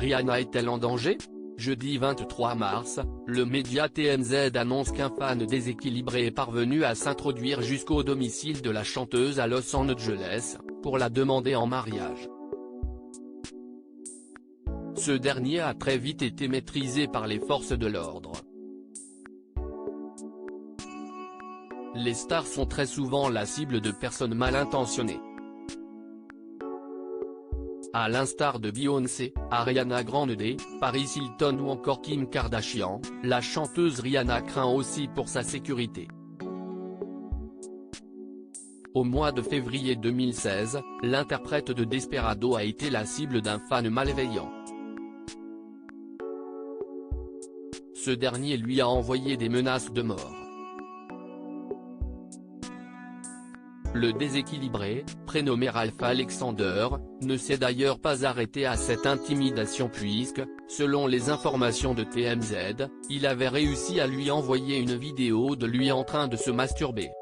Rihanna est-elle en danger? Jeudi 23 mars, le média TMZ annonce qu'un fan déséquilibré est parvenu à s'introduire jusqu'au domicile de la chanteuse à Los Angeles, pour la demander en mariage. Ce dernier a très vite été maîtrisé par les forces de l'ordre. Les stars sont très souvent la cible de personnes mal intentionnées. À l'instar de Beyoncé, Ariana Grande, Paris Hilton ou encore Kim Kardashian, la chanteuse Rihanna craint aussi pour sa sécurité. Au mois de février 2016, l'interprète de Desperado a été la cible d'un fan malveillant. Ce dernier lui a envoyé des menaces de mort. Le déséquilibré, prénommé Ralph Alexander, ne s'est d'ailleurs pas arrêté à cette intimidation puisque, selon les informations de TMZ, il avait réussi à lui envoyer une vidéo de lui en train de se masturber.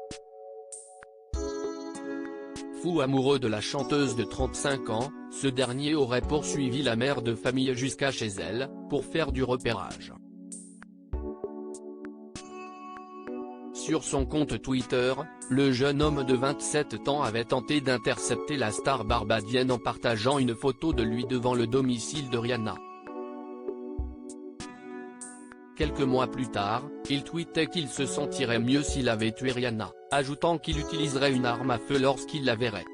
Fou amoureux de la chanteuse de 35 ans, ce dernier aurait poursuivi la mère de famille jusqu'à chez elle, pour faire du repérage. Sur son compte Twitter, le jeune homme de 27 ans avait tenté d'intercepter la star barbadienne en partageant une photo de lui devant le domicile de Rihanna. Quelques mois plus tard, il tweetait qu'il se sentirait mieux s'il avait tué Rihanna, ajoutant qu'il utiliserait une arme à feu lorsqu'il la verrait.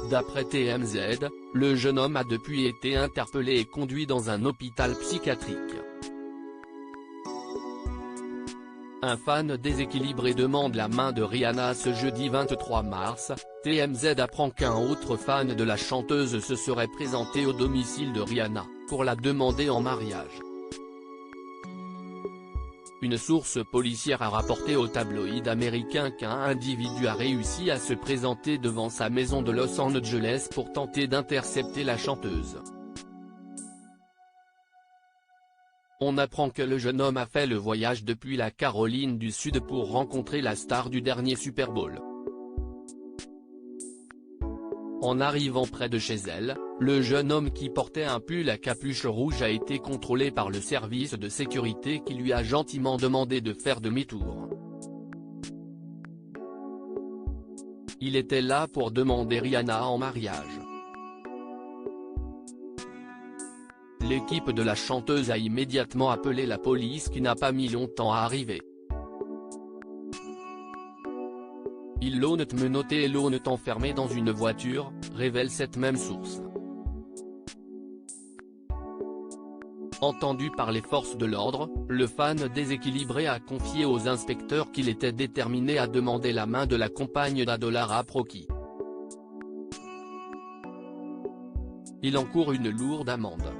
D'après TMZ, le jeune homme a depuis été interpellé et conduit dans un hôpital psychiatrique. Un fan déséquilibré demande la main de Rihanna ce jeudi 23 mars, TMZ apprend qu'un autre fan de la chanteuse se serait présenté au domicile de Rihanna, pour la demander en mariage. Une source policière a rapporté au tabloïd américain qu'un individu a réussi à se présenter devant sa maison de Los Angeles pour tenter d'intercepter la chanteuse. On apprend que le jeune homme a fait le voyage depuis la Caroline du Sud pour rencontrer la star du dernier Super Bowl. En arrivant près de chez elle, le jeune homme qui portait un pull à capuche rouge a été contrôlé par le service de sécurité qui lui a gentiment demandé de faire demi-tour. Il était là pour demander Rihanna en mariage. L'équipe de la chanteuse a immédiatement appelé la police qui n'a pas mis longtemps à arriver. Ils l'ont menotté et l'ont enfermé dans une voiture, révèle cette même source. Entendu par les forces de l'ordre, le fan déséquilibré a confié aux inspecteurs qu'il était déterminé à demander la main de la compagne d'Adola Raproki. Il encourt une lourde amende.